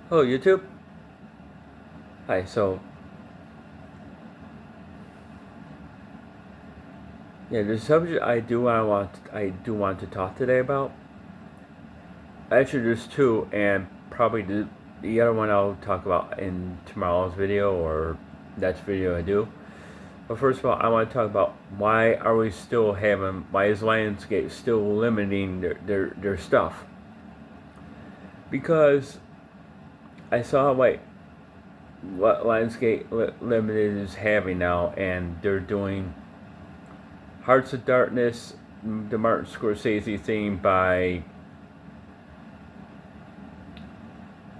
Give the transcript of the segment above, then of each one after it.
Hello, YouTube. Hi. So, yeah, the subject I do want to talk today about. Actually, there's two, and probably the other one I'll talk about in tomorrow's video or next video I do. But first of all, I want to talk about why is Lionsgate still limiting their stuff? Because I saw what Lionsgate Limited is having now, and they're doing Hearts of Darkness, the Martin Scorsese theme by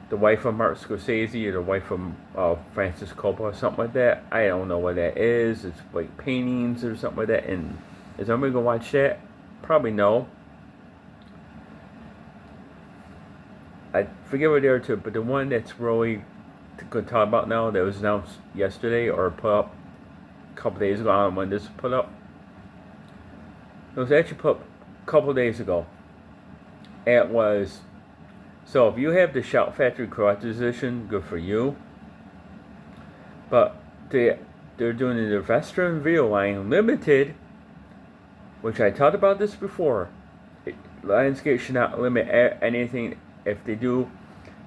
the wife of Martin Scorsese or the wife of Francis Coppola, something like that. I don't know what that is. It's like paintings or something like that. And is anybody gonna watch that? Probably no. I forget what they are too, but the one that's really going to talk about now that was announced yesterday or put up a couple days ago. I don't know when this was put up. It was actually put up a couple days ago. It was, so if you have the Shout Factory collector's edition, good for you. But they're doing the Western video line limited, which I talked about this before. Lionsgate should not limit anything. If they do,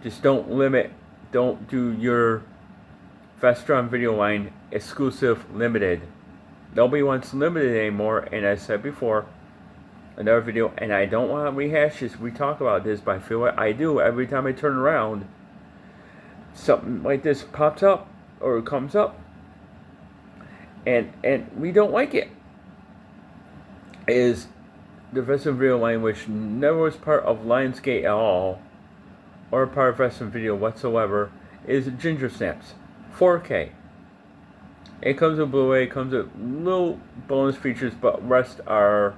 just don't do your Vestron video line exclusive limited. Nobody wants limited anymore, and as I said before, another video, and I don't want to rehash this. We talk about this, but I feel like I do every time I turn around. Something like this pops up or comes up, and we don't like it. Is the Vestron video line, which never was part of Lionsgate at all, or part of Vestron video whatsoever, is Ginger Snaps 4K. It comes with Blu-ray, it comes with little bonus features, but rest are,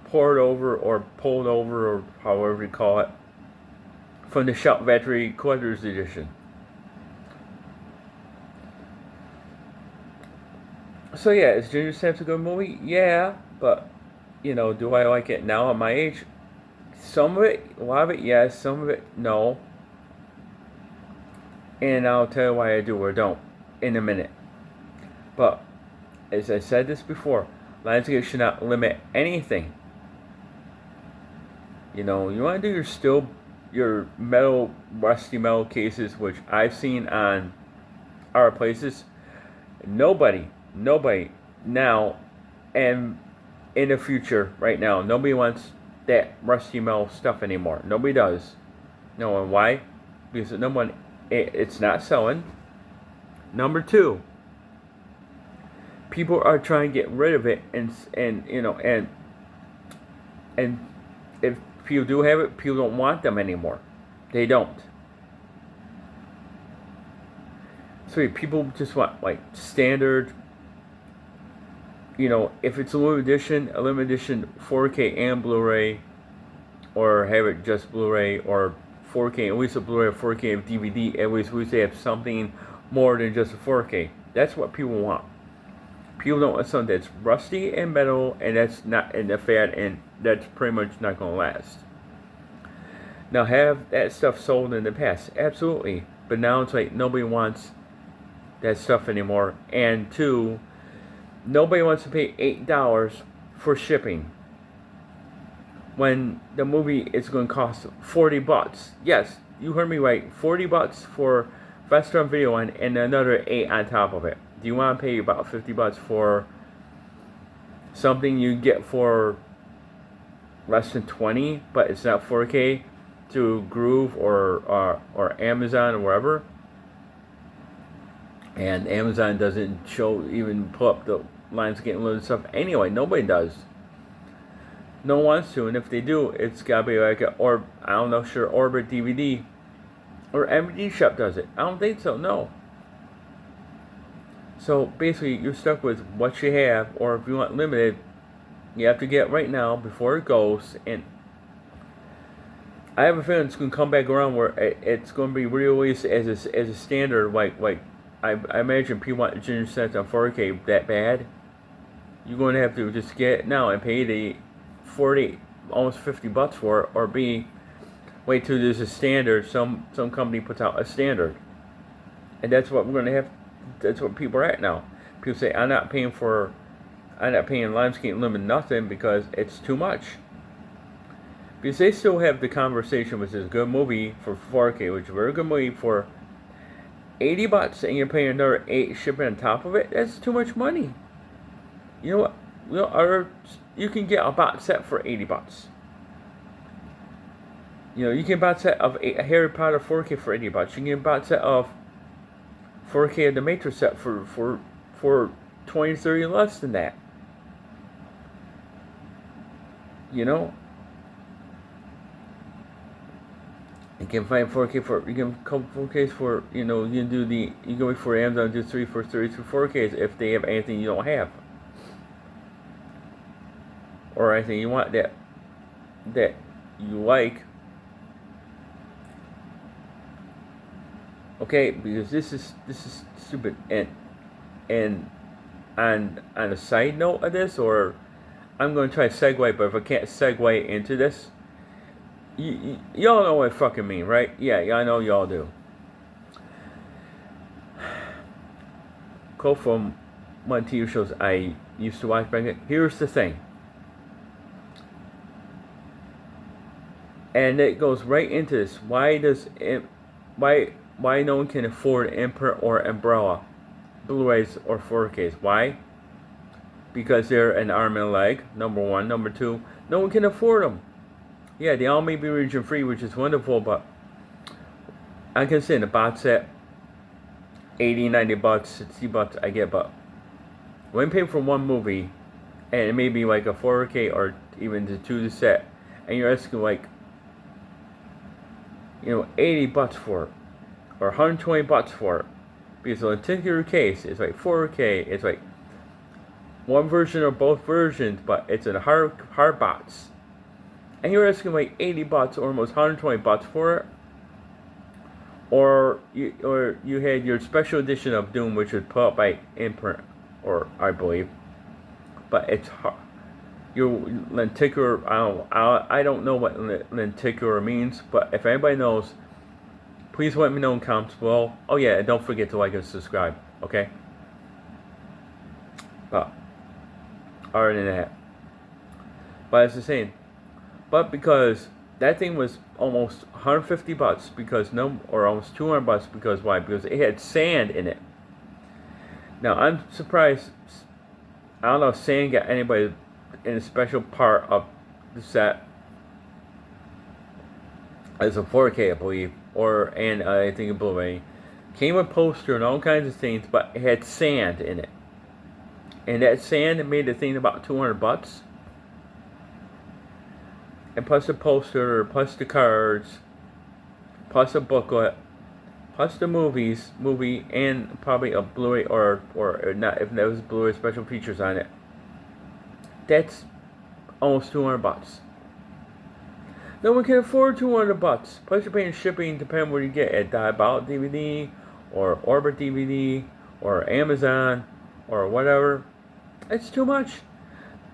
poured over or pulled over or however you call it from the Shout Factory Collector's Edition. So yeah, is Ginger Snaps a good movie? Yeah, but do I like it now at my age? Some of it, a lot of it, yes. Some of it, no. And I'll tell you why I do or don't in a minute. But as I said this before, Lionsgate should not limit anything. You want to do your rusty metal cases, which I've seen on our places. Nobody now and in the future, right now, nobody wants that rusty metal stuff anymore. Nobody does. No one. Why? Because number one, it's not selling. Number two, people are trying to get rid of it, and if people do have it, people don't want them anymore. They don't. So people just want standard. If it's a limited edition 4K and Blu-ray, or have it just Blu-ray or 4K, at least a Blu-ray or 4K of DVD, at least we have something more than just a 4K. That's what people want. People don't want something that's rusty and metal, and that's not in the fat, and that's pretty much not going to last. Now, have that stuff sold in the past? Absolutely. But now it's like nobody wants that stuff anymore. And two, nobody wants to pay $8 for shipping when the movie is going to cost $40. Yes, you heard me right. $40 for Vestron Video Line and another $8 on top of it. Do you want to pay about $50 for something you get for less than $20, but it's not 4K through Groove or Amazon or wherever? And Amazon doesn't even pull up the Lionsgate Limited stuff anyway. Nobody does. No one wants to, and if they do, it's gotta be like Orbit DVD, or MD Shop does it. I don't think so. No. So basically, you're stuck with what you have, or if you want limited, you have to get right now before it goes. And I have a feeling it's gonna come back around where it's gonna be re-released as a standard. I imagine people want Ginger Snaps on 4K that bad. You're going to have to just get it now and pay the $40, almost $50 for it, or B, wait till there's a standard. Some company puts out a standard, and that's what we're gonna have. That's what people are at now. People say I'm not paying Lionsgate Limited nothing because it's too much. Because they still have the conversation, which is a good movie for 4K, which is a very good movie for $80, and you're paying another $8 shipping on top of it. That's too much money. You know what? You can get a box set for $80. You know, you can buy a set of a Harry Potter 4K for $80. You can get a box set of 4K of the Matrix set for 20, 30 less than that. You know, you can find 4K for, you can come 4Ks for, you know, you can wait for Amazon to do 3 for 32 4Ks if they have anything you don't have, or anything you want that you like. Okay, because this is stupid. And on a side note of this, or I'm going to try to segue, but if I can't segue into this, y'all know what I fucking mean, right? Yeah, I know y'all do. Quote from one of the TV shows I used to watch back then. Here's the thing. And it goes right into this. Why no one can afford Imprint or Umbrella Blu-rays or 4Ks? Why? Because they're an arm and a leg, number one. Number two, no one can afford them. Yeah, they all may be region free, which is wonderful, but I can say in a box set, $80, $90, $60 I get, but when paying for one movie, and it may be like a 4K or even the 2 set, and you're asking like, you know, $80 for it, or $120 for it, because in a particular case, it's like 4K, it's like one version or both versions, but it's in a hard box, and you're asking like $80 or almost $120 for it, or you had your special edition of Doom, which was put up by Imprint, or I believe, but it's hard. Your lenticular, I don't know what lenticular means, but if anybody knows, please let me know in comments below. Oh yeah, and don't forget to like and subscribe, okay? But other than that, but as I was saying, but because that thing was almost $150 because or almost $200 because why? Because it had sand in it. Now I'm surprised. I don't know if sand got anybody in a special part of the set as a 4K, I believe, and I think a Blu-ray. Came with poster and all kinds of things, but it had sand in it, and that sand made the thing about $200. And plus the poster, plus the cards, plus a booklet, plus the movie, and probably a Blu-ray or not if there was Blu-ray special features on it. That's almost $200. No one can afford $200. Plus you're paying shipping depending where you get it. Diabolic DVD, or Orbit DVD, or Amazon, or whatever. It's too much.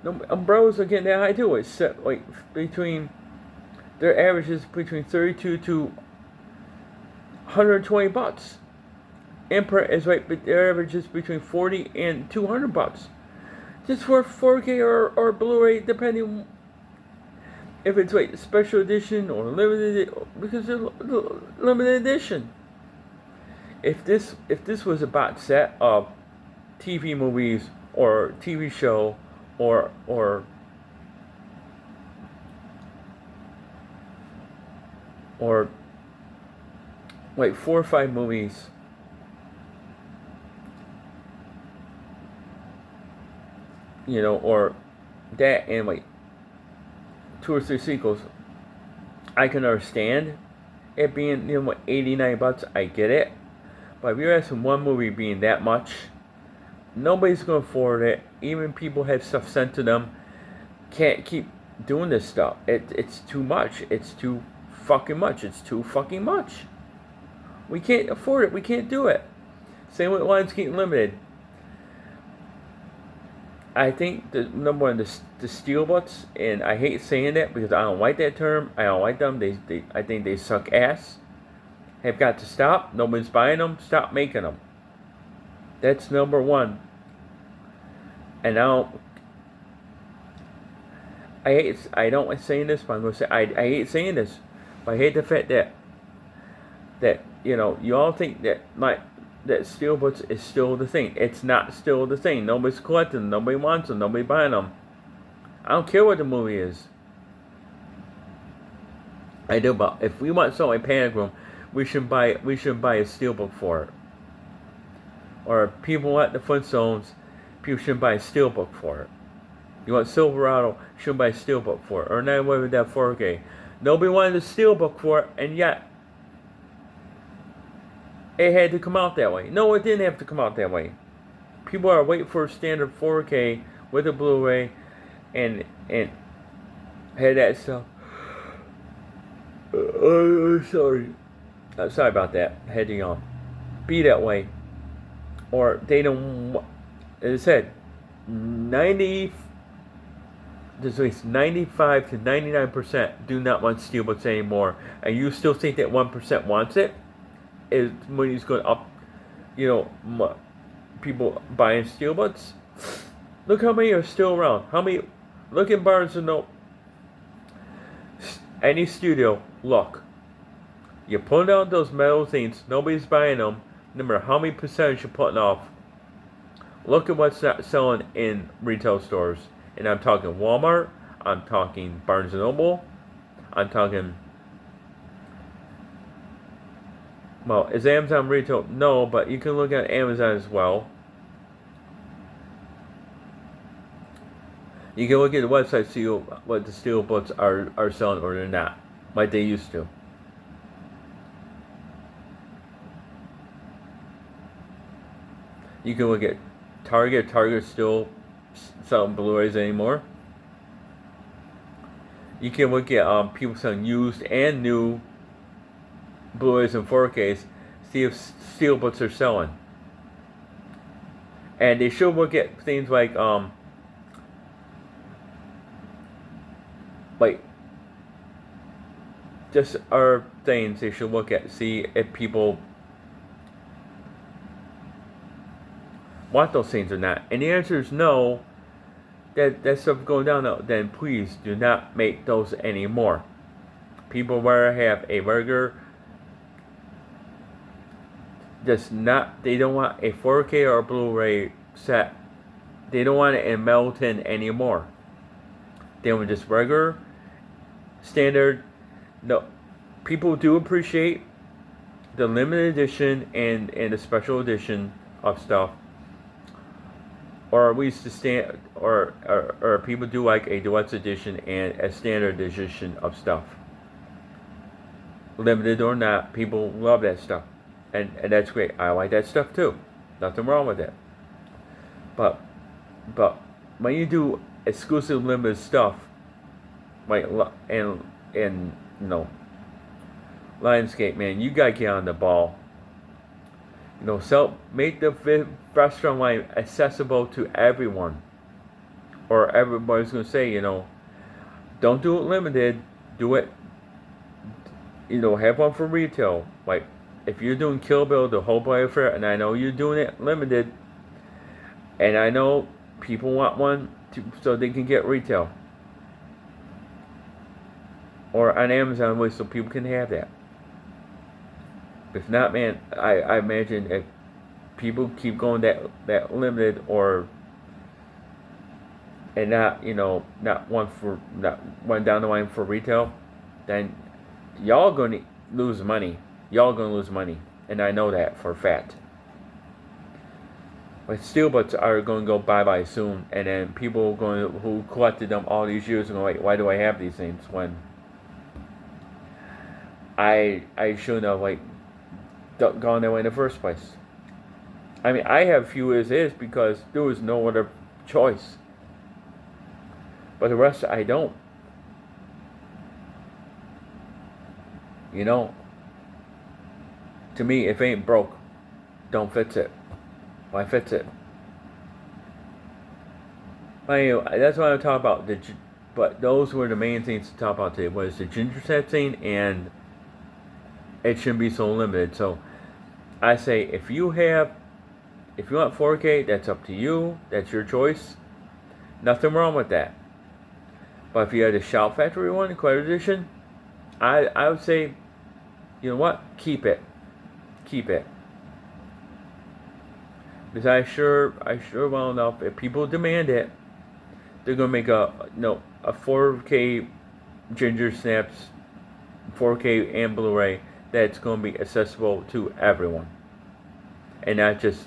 Umbrellas are getting that high too. It's set like their average is between $32 to $120. Imprint is right, their average is between $40 and $200. Just for 4K or Blu-ray, depending if it's like special edition or limited, because they're limited edition. If this was a box set of TV movies or TV show or like 4 or 5 movies, you know, or that and like 2 or 3 sequels, I can understand it being, you know, what, $89. I get it, but if you're asking one movie being that much, nobody's gonna afford it. Even people have stuff sent to them, can't keep doing this stuff. It's too much. It's too fucking much. It's too fucking much. We can't afford it. We can't do it. Same with Lionsgate Limited. I think the number one, the steelbooks, and I hate saying that because I don't like that term. I don't like them. I think they suck ass. Have got to stop. Nobody's buying them. Stop making them. That's number one. And now, I don't like saying this, but I'm gonna say I hate saying this, but I hate the fact that you all think that that steelbooks is still the thing. It's not still the thing. Nobody's collecting them. Nobody wants them. Nobody buying them. I don't care what the movie is. I do, but if we want something like Panic Room, we should buy a steelbook for it. Or people want the Flintstones, people should buy a steelbook for it. You want Silverado, should buy a steelbook for it. Or not with that 4K. Nobody wanted a steelbook for it, and yet it had to come out that way. No, it didn't have to come out that way. People are waiting for a standard 4K with a Blu-ray, and had that stuff. Sorry. Sorry about that. Had to yawn. Be that way. Or they don't. As I said, 95 to 99% do not want steelbooks anymore, and you still think that 1% wants it. Is money's going up. People buying steelbooks. Look how many are still around. How many? Look at Barnes and Noble. Any studio, look. You're putting out those metal things. Nobody's buying them. No matter how many percentage you're putting off. Look at what's not selling in retail stores. And I'm talking Walmart. I'm talking Barnes and Noble. I'm talking. Well, is Amazon retail? No, but you can look at Amazon as well. You can look at the website, see what the steelbooks are selling or they're not, like they used to. You can look at Target. Target's still selling Blu-rays anymore. You can look at people selling used and new Blu-rays and 4Ks. See if steelbooks are selling. And they should look at things like just are things they should look at. See if people want those things or not. And the answer is no. That stuff going down now. Then please do not make those anymore. People rather have a regular. They don't want a 4K or a Blu-ray set. They don't want it in metal tin anymore. They want just regular, standard. No, people do appreciate the limited edition and the special edition of stuff. Or at least the stand, or people do like a deluxe edition and a standard edition of stuff. Limited or not, people love that stuff. And that's great. I like that stuff too. Nothing wrong with it. But when you do exclusive limited stuff, like and Lionsgate, man, you gotta get on the ball. Make the restaurant line accessible to everyone. Or everybody's gonna say, don't do it limited. Do it. Have one for retail. Like if you're doing Kill Bill, the whole play affair, and I know you're doing it limited, and I know people want one so they can get retail. Or on Amazon, so people can have that. If not, man, I imagine if people keep going that limited and not one down the line for retail, then y'all gonna lose money. Y'all gonna lose money, and I know that for a fact. But steelbooks are going to go bye-bye soon, and then people who collected them all these years are going to why do I have these things when I shouldn't have gone that way in the first place. I mean, I have few as is because there was no other choice. But the rest I don't. To me, if it ain't broke, don't fix it. Why fix it? But anyway, that's what I'm talking about. But those were the main things to talk about today. Was the ginger setting, and it shouldn't be so limited. So I say if you want 4K, that's up to you. That's your choice. Nothing wrong with that. But if you had the Shout Factory one, Color Edition, I would say, you know what? Keep it. Keep it. Because I sure well enough, if people demand it, they're gonna make a 4K Ginger Snaps, 4K and Blu-ray that's gonna be accessible to everyone, and not just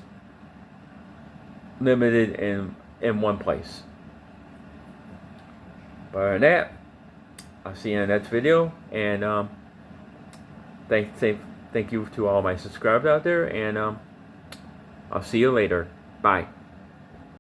limited in one place. But other than that, I'll see you in the next video, and thank you to all my subscribers out there, and I'll see you later. Bye.